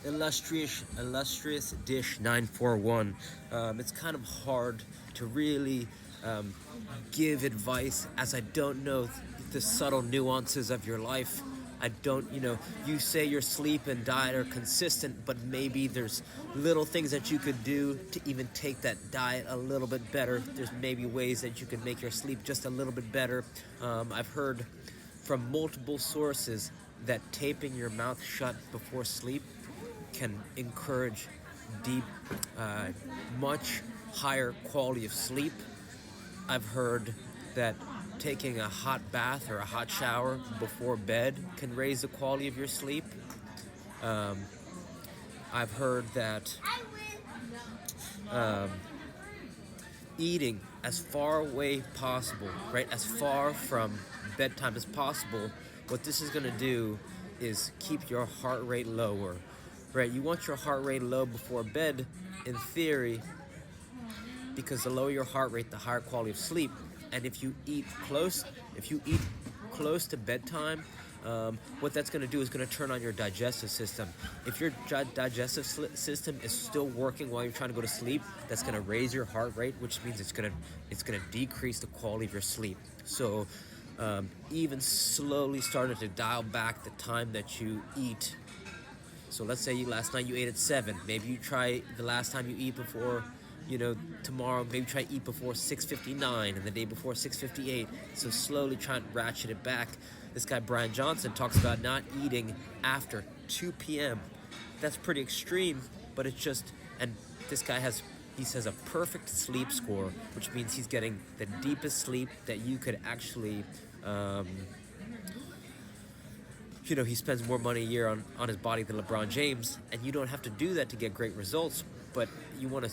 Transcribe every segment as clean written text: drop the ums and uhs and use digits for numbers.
illustrious dish 941. It's kind of hard to really give advice, as I don't know the subtle nuances of your life. I don't, you say your sleep and diet are consistent, but maybe there's little things that you could do to even take that diet a little bit better. There's maybe ways that you can make your sleep just a little bit better. I've heard from multiple sources that taping your mouth shut before sleep can encourage deep, much higher quality of sleep. I've heard that taking a hot bath or a hot shower before bed can raise the quality of your sleep. I've heard that eating as far away possible, right, as far from bedtime as possible, what this is going to do is keep your heart rate lower, right? You want your heart rate low before bed, in theory, because the lower your heart rate, the higher quality of sleep. And if you eat close to bedtime, what that's going to do is going to turn on your digestive system. If your digestive system is still working while you're trying to go to sleep, that's going to raise your heart rate, which means it's going to decrease the quality of your sleep. So even slowly starting to dial back the time that you eat. So let's say last night you ate at 7. Maybe you try the last time you eat before, tomorrow maybe try to eat before 6:59 and the day before 6:58. So slowly try and ratchet it back. This guy Bryan Johnson talks about not eating after 2 p.m. That's pretty extreme, but it's just, and this guy he says a perfect sleep score, which means he's getting the deepest sleep that you could actually, he spends more money a year on his body than LeBron James, and you don't have to do that to get great results, but you want to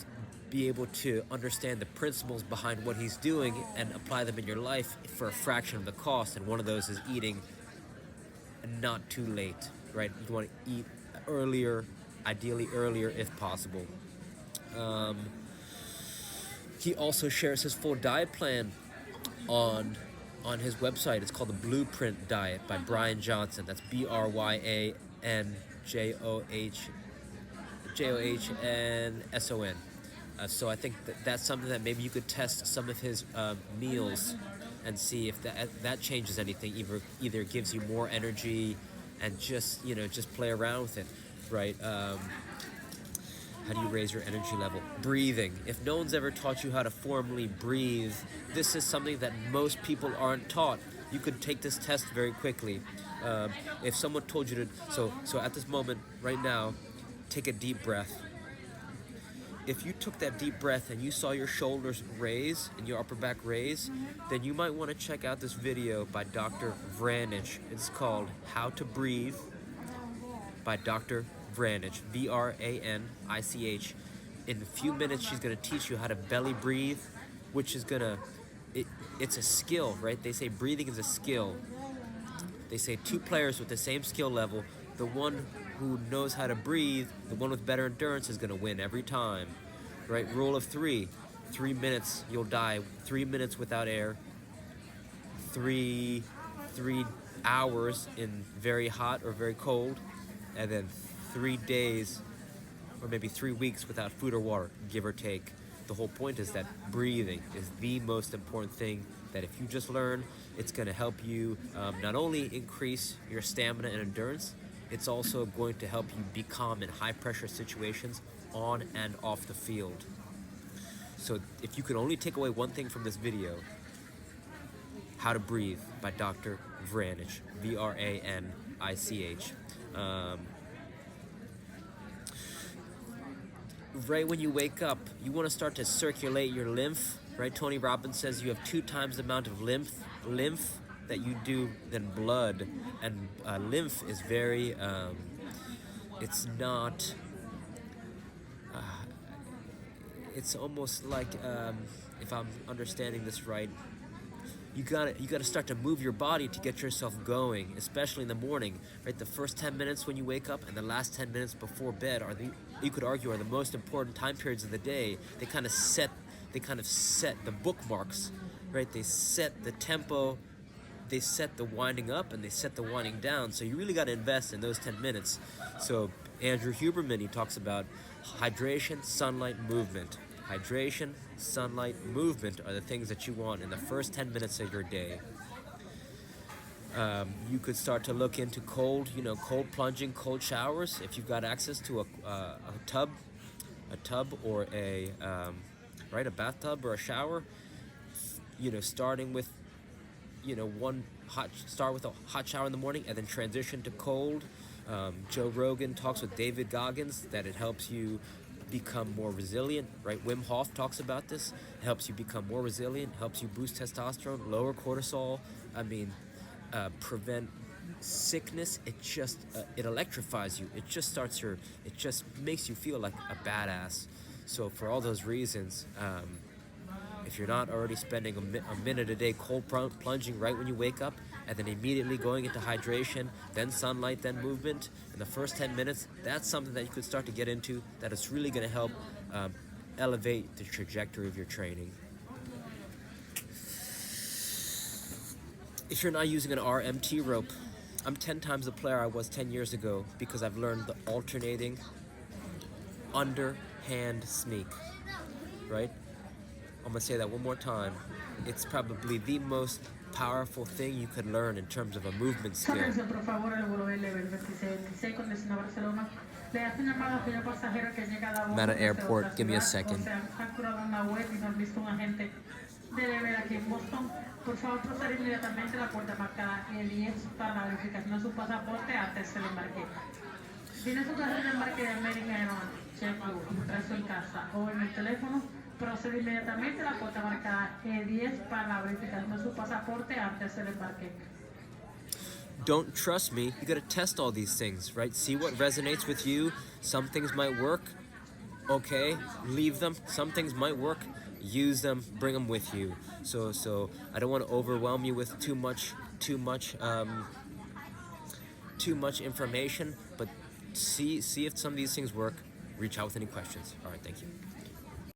be able to understand the principles behind what he's doing and apply them in your life for a fraction of the cost. And one of those is eating not too late, right? You want to eat earlier, ideally earlier if possible. He also shares his full diet plan on his website. It's called the Blueprint Diet by Bryan Johnson. That's BryanJohnson. So I think that's something that maybe you could test some of his meals and see if that changes anything. Either gives you more energy and just play around with it, right? How do you raise your energy level? Breathing. If no one's ever taught you how to formally breathe, this is something that most people aren't taught. You could take this test very quickly. If someone told you to, so at this moment, right now, take a deep breath. If you took that deep breath and you saw your shoulders raise and your upper back raise, then you might want to check out this video by Dr. Vranich. It's called How to Breathe by Dr. Vranich, Vranich. In a few minutes, she's going to teach you how to belly breathe, which is it's a skill, right? They say breathing is a skill. They say 2 players with the same skill level, the one who knows how to breathe, the one with better endurance is going to win every time, right? Rule of 3, 3 minutes, you'll die. 3 minutes without air, 3 hours in very hot or very cold, and then 3 days or maybe 3 weeks without food or water, give or take. The whole point is that breathing is the most important thing that if you just learn, it's going to help you not only increase your stamina and endurance, it's also going to help you be calm in high-pressure situations on and off the field. So if you could only take away one thing from this video, How to Breathe by Dr. Vranich, Vranich. Right when you wake up, you want to start to circulate your lymph, right? Tony Robbins says you have 2 times the amount of lymph that you do than blood, and lymph is very it's not it's almost like if I'm understanding this right, you gotta start to move your body to get yourself going, especially in the morning, right? The first 10 minutes when you wake up and the last 10 minutes before bed you could argue are the most important time periods of the day. They kind of set the bookmarks, right? They set the tempo, they set the winding up, and they set the winding down. So you really got to invest in those 10 minutes. So Andrew Huberman, he talks about hydration, sunlight, movement. Hydration, sunlight, movement are the things that you want in the first 10 minutes of your day. You could start to look into cold plunging, cold showers if you've got access to a tub or a bathtub or a shower. Starting with start with a hot shower in the morning and then transition to cold. Joe Rogan talks with David Goggins that it helps you become more resilient, right? Wim Hof talks about this. It helps you become more resilient, helps you boost testosterone, lower cortisol. Prevent sickness. It just it electrifies you. It just makes you feel like a badass. So for all those reasons, if you're not already spending a minute a day cold plunging right when you wake up, and then immediately going into hydration, then sunlight, then movement, in the first 10 minutes, that's something that you could start to get into that is really going to help elevate the trajectory of your training. If you're not using an RMT rope, I'm 10 times the player I was 10 years ago because I've learned the alternating underhand sneak, right? I'm gonna say that one more time. It's probably the most powerful thing you could learn in terms of a movement skill. I'm at an airport, give me a second. Debe ver aquí en Boston. Por favor, proceder inmediatamente a la puerta marcada E10 para la verificación de su pasaporte antes del embarque. Tiene su carta de embarque de American Airlines, checkbook, impreso en casa o en el teléfono. Procede inmediatamente a la puerta marcada E10 para la verificación de su pasaporte antes del embarque. Don't trust me. You gotta test all these things, right? See what resonates with you. Some things might work. Okay, leave them. Some things might work. Use them, bring them with you. So I don't want to overwhelm you with too much information, but see if some of these things work. Reach out with any questions. All right, thank you.